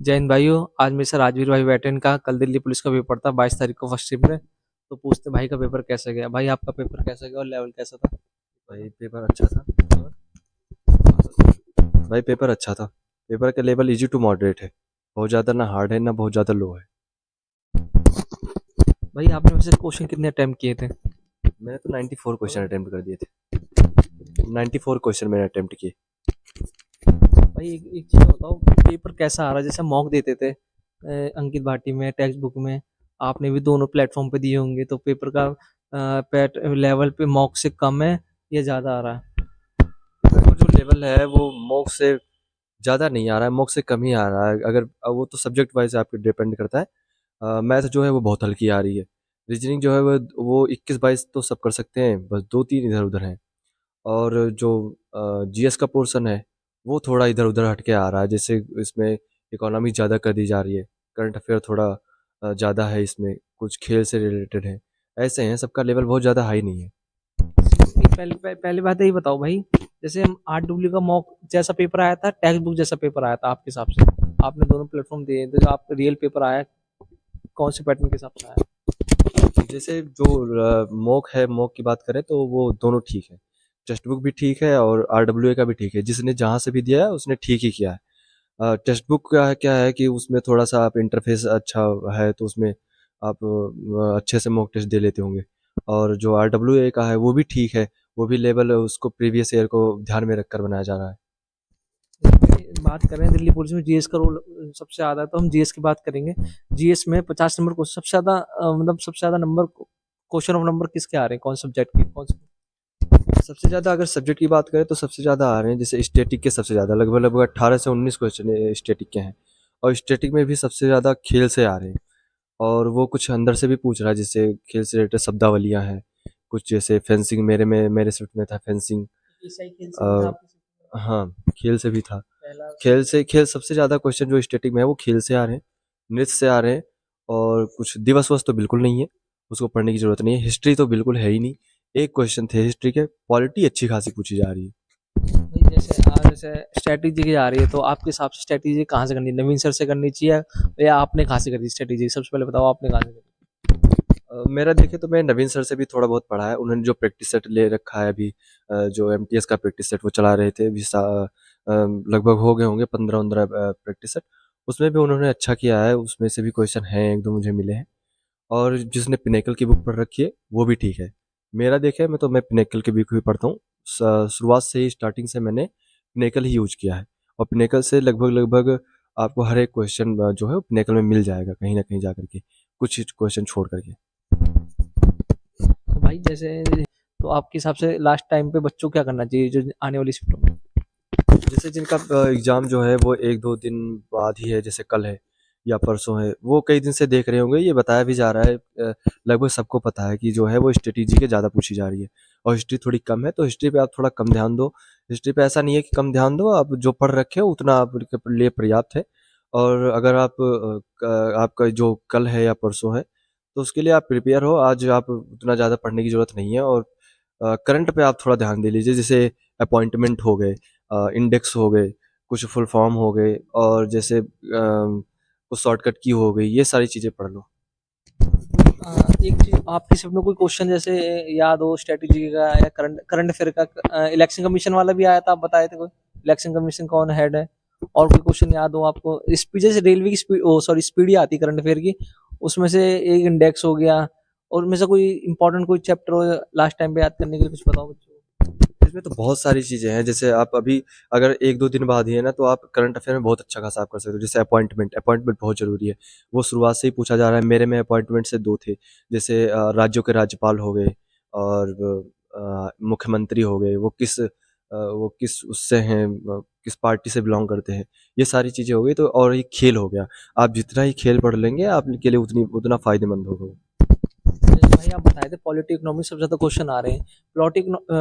जैन भाइयों, आज मेरे से राजवीर भाई बैठे हैं। इनका कल दिल्ली पुलिस का पेपर था 22 तारीख को फर्स्ट शिफ्ट में। तो पूछते भाई का पेपर कैसा गया। भाई आपका पेपर कैसा गया और लेवल कैसा था? भाई पेपर अच्छा था। भाई पेपर अच्छा था। पेपर का लेवल इजी टू मॉडरेट है। बहुत ज़्यादा ना हार्ड है ना बहुत ज़्यादा लो है। भाई आपने वैसे क्वेश्चन कितने अटेम्प्ट किए थे? मैंने तो 94 क्वेश्चन अटेम्प्ट कर दिए थे। 94 क्वेश्चन मैंने अटेम्प्ट किए। भाई एक चीज़ बताओ, पेपर कैसा आ रहा है? जैसे मॉक देते थे अंकित भाटी में, टेक्स्ट बुक में। आपने भी दोनों प्लेटफॉर्म पे दिए होंगे, तो पेपर का पैट लेवल पे मॉक से कम है या ज़्यादा आ रहा है? मेरे को जो लेवल है वो मॉक से ज़्यादा नहीं आ रहा है, मॉक से कम ही आ रहा है। अगर वो तो सब्जेक्ट वाइज आपके डिपेंड करता है। मैथ जो है वो बहुत हल्की आ रही है। रीजनिंग जो है वो 21-22 तो सब कर सकते हैं, बस 2-3 इधर उधर हैं। और जो जीएस का पोर्शन है वो थोड़ा इधर उधर हटके आ रहा है। जैसे इसमें इकोनॉमी ज़्यादा कर दी जा रही है, करंट अफेयर थोड़ा ज़्यादा है, इसमें कुछ खेल से रिलेटेड है। ऐसे हैं, सबका लेवल बहुत ज़्यादा हाई नहीं है। पहली बात यही बताओ भाई, जैसे हम RW का मॉक जैसा पेपर आया था, टेक्स्ट बुक जैसा पेपर आया था आपके हिसाब से? आपने दोनों प्लेटफॉर्म दिए, तो जो आप रियल पेपर आया कौन से पैटर्न के हिसाब से आया? जैसे जो मॉक है, मॉक की बात करें तो वो दोनों ठीक है। टेक्स्ट बुक भी ठीक है और आरडब्ल्यूए का भी ठीक है। जिसने जहाँ से भी दिया है उसने ठीक ही किया है। टेक्स्ट बुक का क्या है कि उसमें थोड़ा सा आप इंटरफेस अच्छा है तो उसमें आप अच्छे से मॉक टेस्ट दे लेते होंगे। और जो आरडब्ल्यूए का है वो भी ठीक है। वो भी लेवल उसको प्रीवियस ईयर को ध्यान में रखकर बनाया जा रहा है। बात करें दिल्ली पुलिस में जीएस का रोल सबसे ज्यादा है, तो हम जीएस की बात करेंगे। जीएस में 50 नंबर को सबसे ज्यादा मतलब सबसे ज्यादा नंबर क्वेश्चन ऑफ नंबर किसके आ रहे हैं? कौन सब्जेक्ट के? कौन से? सबसे ज़्यादा अगर सब्जेक्ट की बात करें तो सबसे ज़्यादा आ रहे हैं, जैसे स्टैटिक के सबसे ज़्यादा लगभग लगभग 18 से 19 क्वेश्चन स्टैटिक के हैं। और स्टैटिक में भी सबसे ज़्यादा खेल से आ रहे हैं। और वो कुछ अंदर से भी पूछ रहा है, जैसे खेल से रिलेटेड शब्दावलियाँ हैं। कुछ जैसे फेंसिंग, मेरे शिफ्ट में था फेंसिंग। ईसाई खेल से भी था अ, आपके शिफ्ट में? हाँ, खेल से भी था। पहला खेल सबसे ज़्यादा क्वेश्चन जो स्टैटिक में है वो खेल से आ रहे हैं, नृत्य से आ रहे हैं। और कुछ दिवस वस तो बिल्कुल नहीं है, उसको पढ़ने की ज़रूरत नहीं है। हिस्ट्री तो बिल्कुल है ही नहीं। एक क्वेश्चन थे हिस्ट्री के। पॉलिटी अच्छी खासी पूछी जा रही है। नहीं, जैसे स्ट्रेटेजी की आ रही है, तो आपके हिसाब से स्ट्रेटेजी कहाँ से करनी है? नवीन सर से करनी चाहिए या आपने कहाँ से करी स्ट्रेटेजी? सबसे पहले बताओ आपने कहाँ से करी? मेरा देखे तो मैं नवीन सर से भी थोड़ा बहुत पढ़ा है। उन्होंने जो प्रैक्टिस सेट ले रखा है अभी, जो एमटीएस का प्रैक्टिस सेट वो चला रहे थे अभी, लगभग हो गए होंगे 15-15 प्रैक्टिस सेट। उसमें भी उन्होंने अच्छा किया है। उसमें से भी क्वेश्चन हैं, एक दो मुझे मिले हैं। और जिसने पिनेकल की बुक पढ़ रखी है वो भी ठीक है। मेरा देखे मैं पिनेकल की बुक भी पढ़ता हूँ। शुरुआत से ही, स्टार्टिंग से मैंने पिनेकल ही यूज किया है। और पिनेकल से लगभग लगभग आपको हर एक क्वेश्चन जो है वो पिनेकल में मिल जाएगा, कहीं ना कहीं जा करके, कुछ क्वेश्चन छोड़ करके। तो भाई जैसे, तो आपके हिसाब से लास्ट टाइम पे बच्चों को क्या करना चाहिए जो आने वाली शिफ्टों में? जैसे जिनका एग्ज़ाम जो है वो 1-2 दिन बाद ही है, जैसे कल है या परसों है, वो कई दिन से देख रहे होंगे। ये बताया भी जा रहा है, लगभग सबको पता है कि जो है वो स्ट्रैटेजी के ज़्यादा पूछी जा रही है। और हिस्ट्री थोड़ी कम है, तो हिस्ट्री पे आप थोड़ा कम ध्यान दो। हिस्ट्री पे ऐसा नहीं है कि कम ध्यान दो, आप जो पढ़ रखे हो उतना आपके लिए पर्याप्त है। और अगर आपका जो कल है या परसों है, तो उसके लिए आप प्रिपेयर हो। आज आप उतना ज़्यादा पढ़ने की ज़रूरत नहीं है। और करंट पे आप थोड़ा ध्यान दे लीजिए, जैसे अपॉइंटमेंट हो गए, इंडेक्स हो गए, कुछ फुल फॉर्म हो गए, और जैसे कुछ शॉर्टकट की हो गई, ये सारी चीज़ें पढ़ लो। एक चीज आपकी शिफ्ट में कोई क्वेश्चन जैसे याद हो स्ट्रेटेजी का या करंट करंट अफेयर का? इलेक्शन कमीशन वाला भी आया था, आप बताए थे कोई इलेक्शन कमीशन कौन हेड है? और कोई क्वेश्चन याद हो आपको? स्पीड, जैसे रेलवे की स्पीड, ओ सॉरी, स्पीड ही आती है करंट अफेयर की, उसमें से एक इंडेक्स हो गया। और उनमें से कोई इंपॉर्टेंट कोई चैप्टर हो लास्ट टाइम पे याद करने के लिए, कुछ बताओ बच्चों इसमें तो बहुत सारी चीज़ें हैं। जैसे आप अभी अगर 1-2 दिन बाद ही है ना, तो आप करंट अफेयर में बहुत अच्छा खासा आप कर सकते हो। जैसे अपॉइंटमेंट अपॉइंटमेंट बहुत ज़रूरी है। वो शुरुआत से ही पूछा जा रहा है। मेरे में अपॉइंटमेंट से 2 थे। जैसे राज्यों के राज्यपाल हो गए, और मुख्यमंत्री हो गए, वो किस उससे हैं, किस पार्टी से बिलॉन्ग करते हैं। ये सारी चीज़ें हो गई। तो और एक खेल हो गया। आप जितना ही खेल पढ़ लेंगे आपके लिए उतना फ़ायदेमंद होगा वो। जैसे भाई आप बताए थे पॉलिटी इकोनॉमिक्स सबसे ज्यादा क्वेश्चन आ रहे हैं।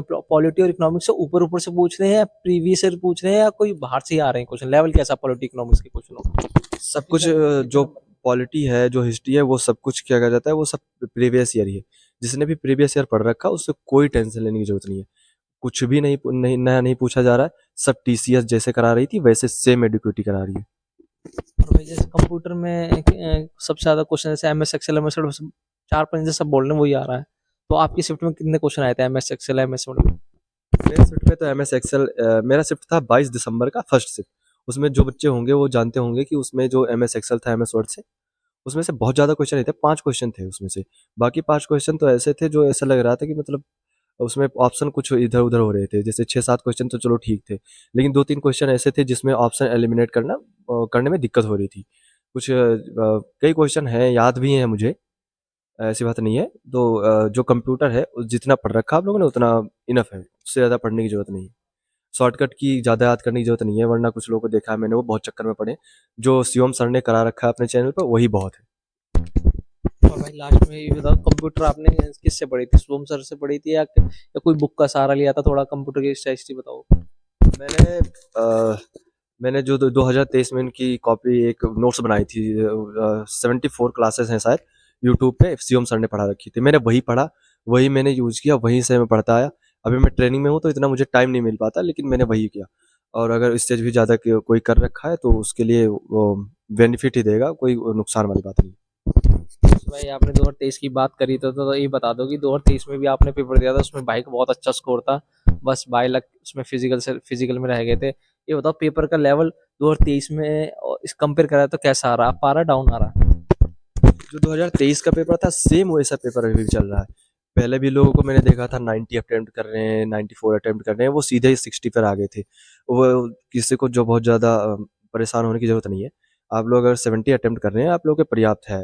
पॉलिटी और इकोनॉमिक्स से ऊपर ऊपर से पूछ रहे हैं या प्रीवियस ईयर पूछ रहे हैं या कोई बाहर से ही आ रहे हैं क्वेश्चन? लेवल कैसा पॉलिटी इकोनॉमिक्स के क्वेश्चनों? सब कुछ जो पॉलिटी है, जो हिस्ट्री है, वो सब कुछ क्या कहा जाता है, वो सब प्रीवियस ईयर ही है। जिसने भी प्रीवियस ईयर पढ़ रखा उससे कोई टेंशन लेने की जरूरत नहीं है। कुछ भी नहीं नया नहीं पूछा जा रहा है। सब टीसीएस जैसे करा रही थी वैसे सेम एडिक्विटी करा रही है। और भाई जैसे कंप्यूटर में सबसे ज्यादा क्वेश्चन जैसे M S Excel, M S Word, चार पांच जैसे सब बोल रहे हैं वही आ रहा है। तो आपकी शिफ्ट में कितने क्वेश्चन आए थे M S Excel, M S Word? मेरे शिफ्ट में तो एम एस एक्सेल, मेरा शिफ्ट था 22 दिसंबर का, फर्स्ट शिफ्ट। उसमें जो बच्चे होंगे वो जानते होंगे कि उसमें जो एम एस एक्सेल था, एम एस वर्ड से, उसमें से बहुत ज़्यादा क्वेश्चन नहीं थे, 5 क्वेश्चन थे उसमें से। बाकी 5 क्वेश्चन तो ऐसे थे जो ऐसा लग रहा था कि मतलब उसमें ऑप्शन कुछ इधर उधर हो रहे थे। जैसे 6-7 क्वेश्चन तो चलो ठीक थे, लेकिन 2-3 क्वेश्चन ऐसे थे जिसमें ऑप्शन एलिमिनेट करने में दिक्कत हो रही थी। कई क्वेश्चन हैं, याद भी हैं मुझे, ऐसी बात नहीं है। तो जो कंप्यूटर है जितना पढ़ रखा आप लोगों ने उतना इनफ है, उससे ज़्यादा पढ़ने की जरूरत नहीं है। शॉर्टकट की ज़्यादा याद करने की जरूरत नहीं है, वरना कुछ लोगों को देखा है मैंने, वो बहुत चक्कर में पड़े। जो शिवम सर ने करा रखा है अपने चैनल पर वही बहुत है। और भाई लास्ट में ये बताओ, कंप्यूटर आपने किससे पढ़ी थी? सोम सर से पढ़ी थी या कोई बुक का सहारा लिया था? थोड़ा कंप्यूटर की हिस्ट्री बताओ। मैंने मैंने जो 2023 में इनकी कॉपी एक नोट्स बनाई थी, 74 क्लासेस हैं शायद, यूट्यूब पे शिवम सर ने पढ़ा रखी थी, मैंने वही पढ़ा, वही मैंने यूज किया, वहीं से मैं पढ़ता आया। अभी मैं ट्रेनिंग में हूँ तो इतना मुझे टाइम नहीं मिल पाता, लेकिन मैंने वही किया। और अगर इससे भी ज़्यादा कोई कर रखा है तो उसके लिए वो बेनिफिट ही देगा, कोई नुकसान वाली बात नहीं। तो भाई आपने 2023 की बात करी तो ये बता दो कि 2023 में भी आपने पेपर दिया था, उसमें भाई का बहुत अच्छा स्कोर था, बस भाई लक उसमें फिजिकल में रह गए थे। ये बताओ पेपर का लेवल 2023 में और इस कंपेयर करा तो कैसा आ रहा? अप आ रहा, डाउन आ रहा? जो 2023 का पेपर था सेम वैसा पेपर अभी भी चल रहा है। पहले भी लोगों को मैंने देखा था 90 अटेम्प्ट कर रहे हैं, 94 अटेम्प्ट कर रहे हैं, वो सीधे ही 60 पर आ गए थे। वो किसी को जो बहुत ज़्यादा परेशान होने की ज़रूरत नहीं है। आप लोग अगर 70 अटेम्प्ट कर रहे हैं आप लोग के पर्याप्त है।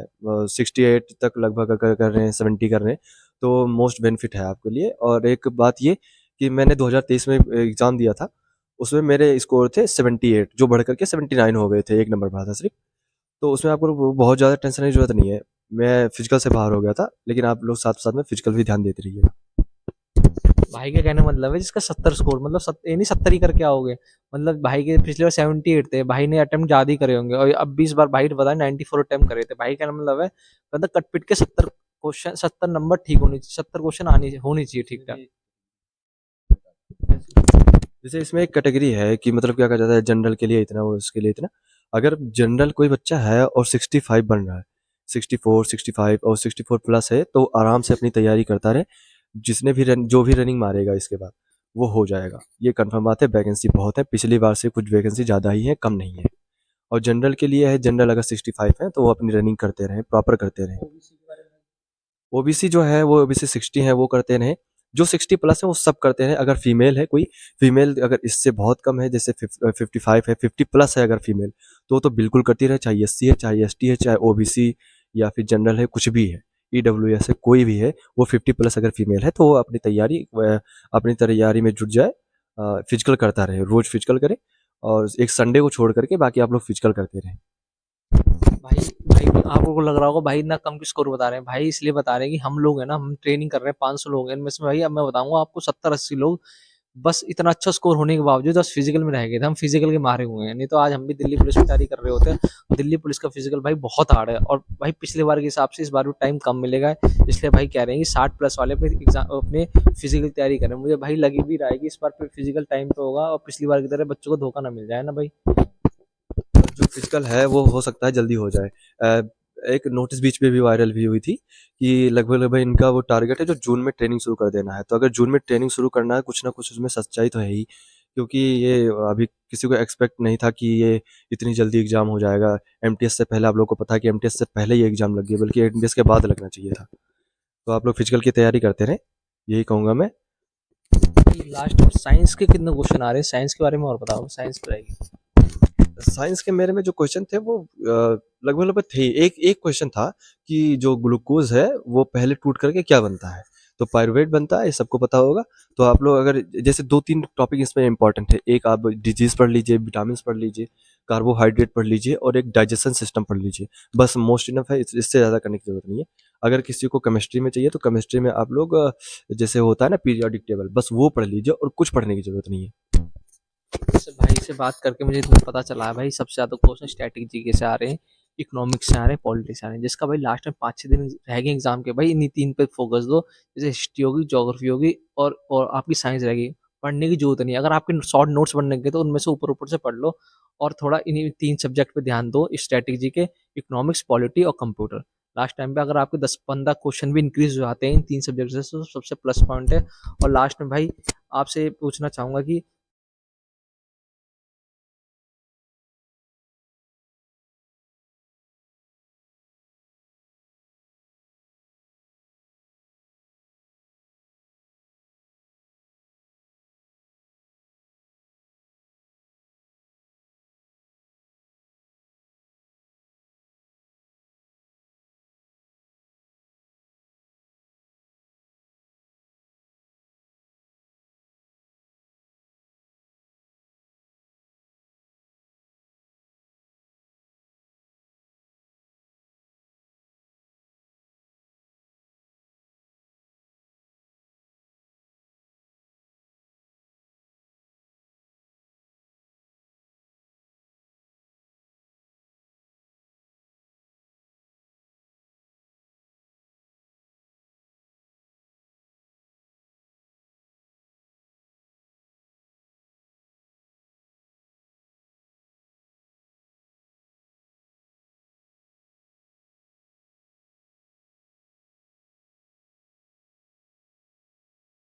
68 तक लगभग अगर कर रहे हैं, 70 कर रहे हैं, तो मोस्ट बेनिफिट है आपके लिए। और एक बात ये कि मैंने 2023 में एग्ज़ाम दिया था, उसमें मेरे स्कोर थे 78, जो बढ़ कर के 79 हो गए थे, 1 नंबर बढ़ा था सिर्फ। तो उसमें आपको बहुत ज़्यादा टेंशन की ज़रूरत नहीं है। मैं फिजिकल से बाहर हो गया था, लेकिन आप लोग साथ साथ में फिजिकल भी ध्यान देते रहिएगा। भाई के कहने का मतलब है जिसका 70 स्कोर, मतलब ये नहीं 70 ही करके आओगे, मतलब भाई के पिछले बार 78 थे, भाई ने अटेम्प्ट ज्यादा ही करे होंगे और अब 20 बार भाई ने बताया 94 अटेम्प्ट करे थे। भाई का मतलब है मतलब कट पिट के 70 क्वेश्चन, 70 नंबर ठीक होनी चाहिए, 70 क्वेश्चन आनी होनी चाहिए ठीक ठाक। जैसे इसमें एक कैटेगरी है कि मतलब क्या कहा जाता है, जनरल के लिए इतना, वो इसके लिए इतना। अगर जनरल कोई बच्चा है और 65 बन रहा है, 64, 65 और 64 प्लस है, तो आराम से अपनी तैयारी करता रहे। जो भी रनिंग मारेगा इसके बाद वो हो जाएगा, ये कंफर्म बात है। वैकेंसी बहुत है, पिछली बार से कुछ वैकेंसी ज़्यादा ही है, कम नहीं है। और जनरल के लिए है, जनरल अगर 65 है तो वो अपनी रनिंग करते रहें, प्रॉपर करते रहें। ओबीसी जो है वो ओबीसी 60 है वो करते रहें। जो 60 प्लस है वो सब करते हैं। अगर फीमेल है कोई, फीमेल अगर इससे बहुत कम है, जैसे 55 है, 50 प्लस है अगर फीमेल, तो बिल्कुल करती रहे, चाहे एससी है, चाहे एसटी है, चाहे ओबीसी या फिर जनरल है, कुछ भी है, ईडब्ल्यूएस है, कोई भी है, वो 50 प्लस अगर फीमेल है तो वो अपनी तैयारी में जुट जाए। फिजिकल करता रहे, रोज फिजिकल करे, और एक संडे को छोड़ करके बाकी आप लोग फिजिकल करते रहें। भाई भाई आप लोगों को लग रहा होगा भाई इतना कम की स्कोर बता रहे हैं, भाई इसलिए बता रहे हैं कि हम लोग हैं ना, हम ट्रेनिंग कर रहे हैं, 500 लोग हैं इनमें से भाई, अब मैं बताऊंगा आपको 70-80 लोग बस इतना अच्छा स्कोर होने के बावजूद बस फिजिकल में रह गए थे, हम फिजिकल के मारे हुए हैं, नहीं तो आज हम भी दिल्ली पुलिस की तैयारी कर रहे होते हैं। दिल्ली पुलिस का फिजिकल भाई बहुत हार्ड है, और भाई पिछले बार के हिसाब से इस बार भी टाइम कम मिलेगा, इसलिए भाई कह रहे हैं कि 60 प्लस वाले अपने एग्जाम अपने फिजिकल की तैयारी करें। मुझे भाई लगी भी रहा है कि इस बार फिजिकल टाइम पे होगा और पिछली बार की तरह बच्चों को धोखा ना मिल जाए ना भाई। जो फिजिकल है वो हो सकता है जल्दी हो जाए। अ, एक नोटिस बीच में भी वायरल भी हुई थी कि लगभग लगभग इनका वो टारगेट है जो जून में ट्रेनिंग शुरू कर देना है। तो अगर जून में ट्रेनिंग शुरू करना है, कुछ ना कुछ उसमें सच्चाई तो है ही, क्योंकि ये अभी किसी को एक्सपेक्ट नहीं था कि ये इतनी जल्दी एग्जाम हो जाएगा। एमटीएस से पहले, आप लोग को पता है कि एमटीएस से पहले ये एग्जाम लग गई, बल्कि एमटीएस के बाद लगना चाहिए था। तो आप लोग फिजिकल की तैयारी करते रहें, यही कहूँगा मैं। लास्ट में साइंस के कितने क्वेश्चन आ रहे हैं? साइंस के बारे में और बताओ, साइंस पे रहेगी। साइंस के मेरे में जो क्वेश्चन थे वो लगभग लगभग थे। एक एक क्वेश्चन था कि जो ग्लूकोज है वो पहले टूट करके क्या बनता है, तो पायरुवेट बनता है, ये सबको पता होगा। तो आप लोग अगर जैसे 2-3 टॉपिक इसमें इंपॉर्टेंट है, एक आप डिजीज पढ़ लीजिए, विटामिन पढ़ लीजिए, कार्बोहाइड्रेट पढ़ लीजिए, और एक डाइजेशन सिस्टम पढ़ लीजिए। बस मोस्ट इनफ है, इससे ज़्यादा करने की जरूरत नहीं है। अगर किसी को केमिस्ट्री में चाहिए तो केमिस्ट्री में आप लोग जैसे होता है ना पीरियोडिक टेबल, बस वो पढ़ लीजिए, और कुछ पढ़ने की जरूरत नहीं है। से भाई से बात करके मुझे इतना पता चला है भाई, सबसे ज्यादा क्वेश्चन स्टैटिक जीके से आ रहे हैं, इकोनॉमिक्स से आ रहे हैं, पॉलिटिक्स से आ रहे हैं, जिसका भाई लास्ट में 5-6 दिन रह गए एग्जाम के, भाई इन्हीं तीन पे फोकस दो, जैसे हिस्ट्री होगी, ज्योग्राफी होगी और आपकी साइंस रहेगी। पढ़ने की जरूरत नहीं है, अगर आपके शॉर्ट नोट्स बनने के तो उनमें से ऊपर ऊपर से पढ़ लो, और थोड़ा इन्हीं 3 सब्जेक्ट पे ध्यान दो, स्ट्रैटेजी के, इकोनॉमिक्स, पॉलिटी और कंप्यूटर। लास्ट टाइम पे अगर आपके 10-15 क्वेश्चन भी इंक्रीज हो जाते हैं इन 3 सब्जेक्ट से तो सबसे प्लस पॉइंट है। और लास्ट में भाई आपसे पूछना चाहूंगा कि